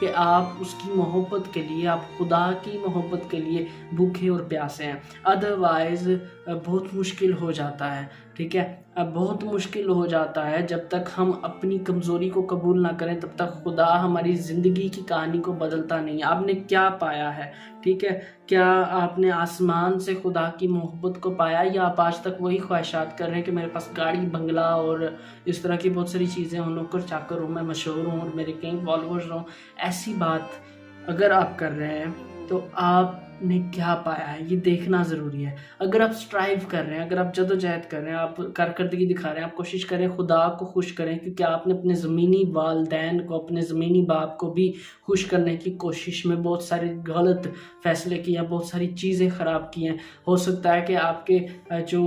کہ آپ اس کی محبت کے لیے، آپ خدا کی محبت کے لیے بھوکے اور پیاسے ہیں. ادروائز بہت مشکل ہو جاتا ہے، ٹھیک ہے. اب بہت مشکل ہو جاتا ہے جب تک ہم اپنی کمزوری کو قبول نہ کریں، تب تک خدا ہماری زندگی کی کہانی کو بدلتا نہیں. آپ نے کیا پایا ہے، ٹھیک ہے؟ کیا آپ نے آسمان سے خدا کی محبت کو پایا، یا آپ آج تک وہی خواہشات کر رہے ہیں کہ میرے پاس گاڑی، بنگلہ اور اس طرح کی بہت ساری چیزیں ہوں، نوکر چاکر ہوں، میں مشہور ہوں اور میرے کئی فالوورز ہوں. ایسی بات اگر آپ کر رہے ہیں تو آپ نے کیا پایا ہے یہ دیکھنا ضروری ہے. اگر آپ سٹرائیو کر رہے ہیں، اگر آپ جدوجہد کر رہے ہیں، آپ کارکردگی دکھا رہے ہیں، آپ کوشش کریں خدا کو خوش کریں، کیونکہ آپ نے اپنے زمینی والدین کو، اپنے زمینی باپ کو بھی خوش کرنے کی کوشش میں بہت سارے غلط فیصلے کیے ہیں، بہت ساری چیزیں خراب کی ہیں. ہو سکتا ہے کہ آپ کے جو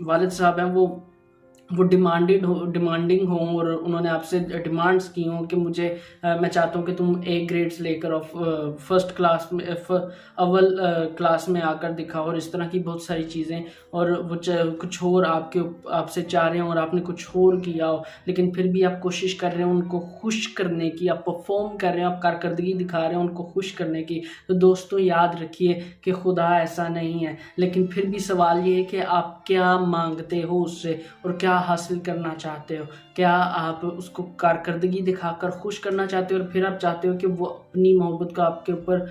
والد صاحب ہیں وہ ڈیمانڈنگ ہوں، اور انہوں نے آپ سے ڈیمانڈز کی ہوں کہ میں چاہتا ہوں کہ تم اے گریڈز لے کر فرسٹ کلاس میں، اول کلاس میں آ کر دکھاؤ، اور اس طرح کی بہت ساری چیزیں. اور وہ کچھ اور آپ سے چاہ رہے ہیں اور آپ نے کچھ اور کیا ہو، لیکن پھر بھی آپ کوشش کر رہے ہیں ان کو خوش کرنے کی، آپ پرفارم کر رہے ہیں، آپ کارکردگی دکھا رہے ہیں ان کو خوش کرنے کی. تو دوستوں یاد رکھیے کہ خدا ایسا نہیں ہے. لیکن پھر بھی سوال یہ ہے کہ آپ کیا مانگتے ہو اس سے، اور کیا حاصل کرنا چاہتے ہو. کیا آپ اس کو کارکردگی دکھا کر خوش کرنا چاہتے ہو، اور پھر آپ چاہتے ہو کہ وہ اپنی محبت کو آپ کے اوپر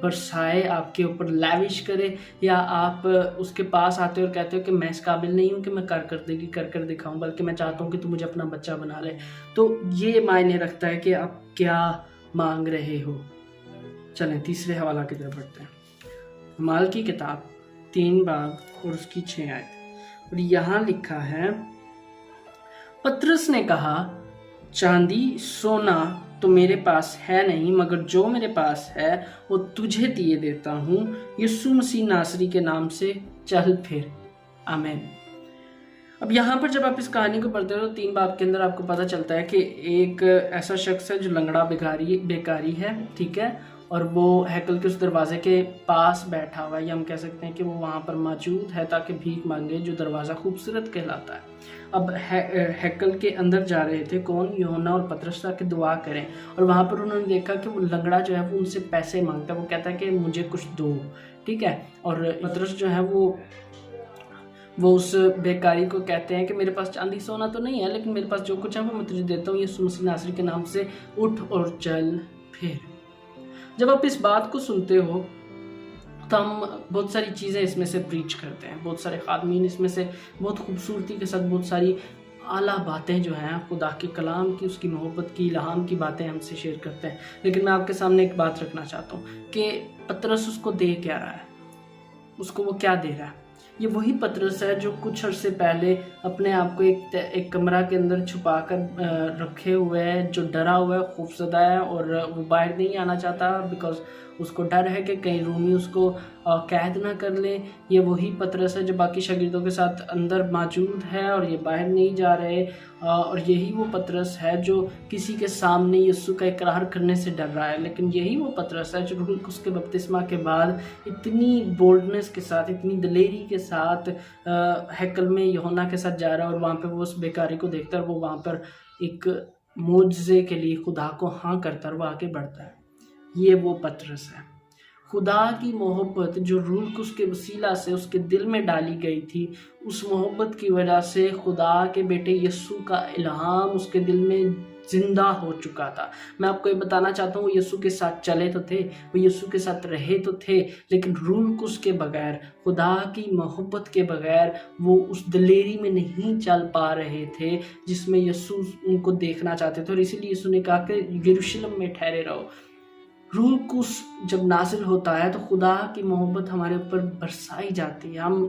برسائے، آپ کے اوپر لیوش کرے، یا آپ اس کے پاس آتے ہو اور کہتے ہو کہ میں اس قابل نہیں ہوں کہ میں کارکردگی کر کر دکھاؤں، بلکہ میں چاہتا ہوں کہ تو مجھے اپنا بچہ بنا لے. تو یہ معنی رکھتا ہے کہ آپ کیا مانگ رہے ہو. چلیں تیسرے حوالہ کی طرف بڑھتے ہیں. اعمال کی کتاب 3 باب اور اس کی 6 آیت. اور یہاں لکھا ہے، پطرس نے کہا، چاندی سونا تو میرے پاس ہے نہیں، مگر جو میرے پاس ہے وہ تجھے دیے دیتا ہوں. یسوع مسیح ناصری کے نام سے چل پھر. آمین. اب یہاں پر جب آپ اس کہانی کو پڑھتے ہو تو 3 باب کے اندر آپ کو پتہ چلتا ہے کہ ایک ایسا شخص ہے جو لنگڑا بیکاری ہے، ٹھیک ہے، اور وہ ہیکل کے اس دروازے کے پاس بیٹھا ہوا ہے، یا ہم کہہ سکتے ہیں کہ وہ وہاں پر موجود ہے تاکہ بھیک مانگے، جو دروازہ خوبصورت کہلاتا ہے. اب ہیکل کے اندر جا رہے تھے کون؟ یوحنا اور پطرس، تاکہ دعا کریں. اور وہاں پر انہوں نے دیکھا کہ وہ لنگڑا جو ہے وہ ان سے پیسے مانگتا ہے، وہ کہتا ہے کہ مجھے کچھ دو، ٹھیک ہے. اور پطرس جو ہے وہ اس بیکاری کو کہتے ہیں کہ میرے پاس چاندی سونا تو نہیں ہے، لیکن میرے پاس جو کچھ ہے وہ میں تجھے دیتا ہوں. یسوع مسیح ناصری کے نام سے اٹھ اور چل پھر. جب آپ اس بات کو سنتے ہو تو ہم بہت ساری چیزیں اس میں سے پریچ کرتے ہیں، بہت سارے خادمین اس میں سے بہت خوبصورتی کے ساتھ بہت ساری اعلیٰ باتیں جو ہیں خدا کے کلام کی، اس کی محبت کی، الہام کی باتیں ہم سے شیئر کرتے ہیں. لیکن میں آپ کے سامنے ایک بات رکھنا چاہتا ہوں کہ پطرس اس کو دے کیا رہا ہے، اس کو وہ کیا دے رہا ہے. یہ وہی پطرس ہے جو کچھ عرصے پہلے اپنے آپ کو ایک کمرہ کے اندر چھپا کر رکھے ہوئے ہے، جو ڈرا ہوا ہے، خوفزدہ ہے، اور وہ باہر نہیں آنا چاہتا بیکاز اس کو ڈر ہے کہ کہیں رومی اس کو قید نہ کر لیں. یہ وہی پطرس ہے جو باقی شاگردوں کے ساتھ اندر موجود ہے اور یہ باہر نہیں جا رہے. اور یہی وہ پطرس ہے جو کسی کے سامنے یسوع کا اقرار کرنے سے ڈر رہا ہے. لیکن یہی وہ پطرس ہے جو روح القدس کے بپتسمہ کے بعد اتنی بولڈنس کے ساتھ، اتنی دلیری کے ساتھ ہیکل میں یوحنا کے ساتھ جا رہا ہے، اور وہاں پہ وہ اس بیکاری کو دیکھتا ہے، اور وہ وہاں پر ایک معجزے کے لیے خدا کو ہاں کرتا ہے اور وہ آگے بڑھتا ہے. یہ وہ پطرس ہے. خدا کی محبت جو روح القدس کے وسیلہ سے اس کے دل میں ڈالی گئی تھی، اس محبت کی وجہ سے خدا کے بیٹے یسوع کا الہام اس کے دل میں زندہ ہو چکا تھا. میں آپ کو یہ بتانا چاہتا ہوں، وہ یسوع کے ساتھ چلے تو تھے، وہ یسوع کے ساتھ رہے تو تھے، لیکن روح القدس کے بغیر، خدا کی محبت کے بغیر وہ اس دلیری میں نہیں چل پا رہے تھے جس میں یسوع ان کو دیکھنا چاہتے تھے. اور اسی لیے یسوع نے کہا کہ یروشلم میں ٹھہرے رہو. روح القدس جب نازل ہوتا ہے تو خدا کی محبت ہمارے اوپر برسائی جاتی ہے، ہم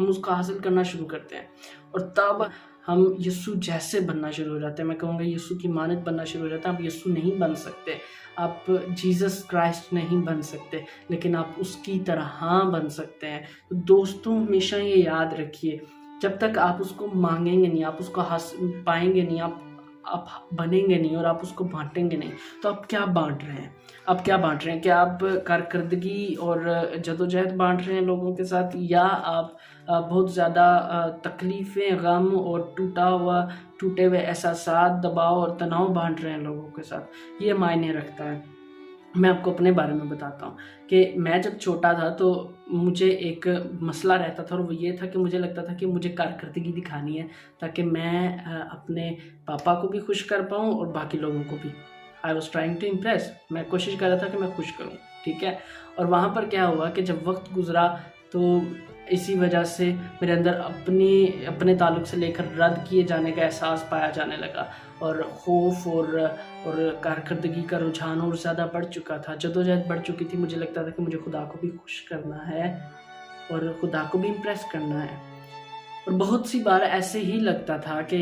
اس کا حاصل کرنا شروع کرتے ہیں، اور تب ہم یسوع جیسے بننا شروع ہو جاتے ہیں. میں کہوں گا یسوع کی مانند بننا شروع ہو جاتا ہے. آپ یسوع نہیں بن سکتے، آپ جیزس کرائسٹ نہیں بن سکتے، لیکن آپ اس کی طرح بن سکتے ہیں. دوستوں ہمیشہ یہ یاد رکھیے، جب تک آپ اس کو مانگیں گے نہیں، آپ اس کو پائیں گے نہیں، آپ آپ بنیں گے نہیں اور آپ اس کو بانٹیں گے نہیں تو آپ کیا بانٹ رہے ہیں؟ آپ کیا بانٹ رہے ہیں؟ کیا آپ کارکردگی اور جدوجہد بانٹ رہے ہیں لوگوں کے ساتھ، یا آپ بہت زیادہ تکلیفیں، غم اور ٹوٹے ہوئے احساسات، دباؤ اور تناؤ بانٹ رہے ہیں لوگوں کے ساتھ؟ یہ معنی رکھتا ہے۔ میں آپ کو اپنے بارے میں بتاتا ہوں کہ میں جب چھوٹا تھا تو مجھے ایک مسئلہ رہتا تھا، اور وہ یہ تھا کہ مجھے لگتا تھا کہ مجھے کارکردگی دکھانی ہے تاکہ میں اپنے پاپا کو بھی خوش کر پاؤں اور باقی لوگوں کو بھی۔ I was trying to impress, میں کوشش کر رہا تھا کہ میں خوش کروں، ٹھیک ہے۔ اور وہاں پر کیا ہوا کہ جب وقت گزرا تو اسی وجہ سے میرے اندر اپنے تعلق سے لے کر رد کیے جانے کا احساس پایا جانے لگا، اور خوف اور کارکردگی کا رجحان اور زیادہ بڑھ چکا تھا، جدوجہد بڑھ چکی تھی۔ مجھے لگتا تھا کہ مجھے خدا کو بھی خوش کرنا ہے اور خدا کو بھی امپریس کرنا ہے، اور بہت سی بار ایسے ہی لگتا تھا کہ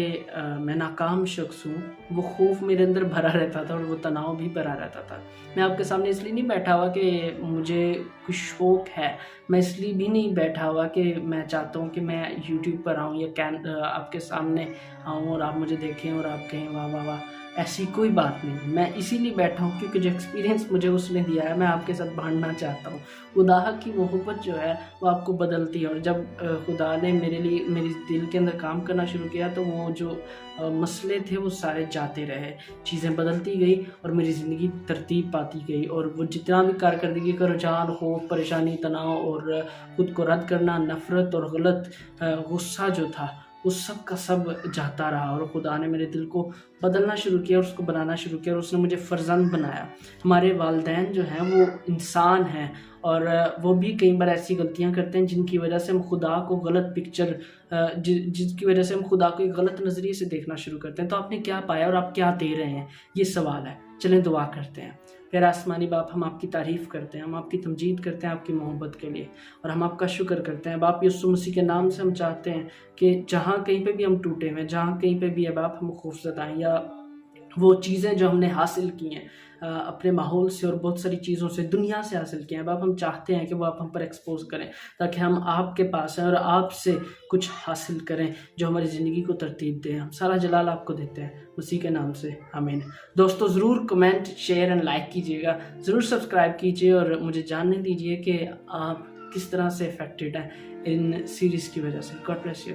میں ناکام شخص ہوں۔ وہ خوف میرے اندر بھرا رہتا تھا اور وہ تناؤ بھی بھرا رہتا تھا۔ میں آپ کے سامنے اس لیے نہیں بیٹھا ہوا کہ مجھے کچھ شوق ہے، میں اس لیے بھی نہیں بیٹھا ہوا کہ میں چاہتا ہوں کہ میں یوٹیوب پر آؤں یا آپ کے سامنے آؤں اور آپ مجھے دیکھیں اور آپ کہیں واہ واہ واہ، ایسی کوئی بات نہیں۔ میں اسی لیے بیٹھا ہوں کیونکہ جو ایکسپیرینس مجھے اس نے دیا ہے میں آپ کے ساتھ بانٹنا چاہتا ہوں۔ خدا کی محبت جو ہے وہ آپ کو بدلتی ہے، اور جب خدا نے میری دل کے اندر کام کرنا شروع کیا تو وہ جو مسئلے تھے وہ سارے جاتے رہے، چیزیں بدلتی گئی اور میری زندگی ترتیب پاتی گئی، اور وہ جتنا بھی کارکردگی کا رجحان، خوف، پریشانی، تناؤ اور خود کو رد کرنا، نفرت اور غلط غصہ جو تھا وہ سب کا سب جاتا رہا، اور خدا نے میرے دل کو بدلنا شروع کیا اور اس کو بنانا شروع کیا، اور اس نے مجھے فرزند بنایا۔ ہمارے والدین جو ہیں وہ انسان ہیں، اور وہ بھی کئی بار ایسی غلطیاں کرتے ہیں جن کی وجہ سے ہم خدا کو غلط پکچر جس کی وجہ سے ہم خدا کو ایک غلط نظریے سے دیکھنا شروع کرتے ہیں۔ تو آپ نے کیا پایا اور آپ کیا دے رہے ہیں، یہ سوال ہے۔ چلیں دعا کرتے ہیں۔ پھر آسمانی باپ، ہم آپ کی تعریف کرتے ہیں، ہم آپ کی تمجید کرتے ہیں آپ کی محبت کے لیے، اور ہم آپ کا شکر کرتے ہیں باپ۔ یسوع مسیح کے نام سے ہم چاہتے ہیں کہ جہاں کہیں پہ بھی ہم ٹوٹے ہوئے، جہاں کہیں پہ بھی ہے باپ ہم خوفزدہ ہیں، یا وہ چیزیں جو ہم نے حاصل کی ہیں اپنے ماحول سے اور بہت ساری چیزوں سے، دنیا سے حاصل کی ہیں باپ، ہم چاہتے ہیں کہ وہ آپ ہم پر ایکسپوز کریں تاکہ ہم آپ کے پاس ہیں اور آپ سے کچھ حاصل کریں جو ہماری زندگی کو ترتیب دے۔ ہم سارا جلال آپ کو دیتے ہیں مسیح کے نام سے، آمین۔ دوستو ضرور کمنٹ، شیئر اینڈ لائک کیجیے گا، ضرور سبسکرائب کیجیے، اور مجھے جاننے دیجیے کہ آپ کس طرح سے افیکٹڈ ہیں ان سیریز کی وجہ سے۔ God bless you.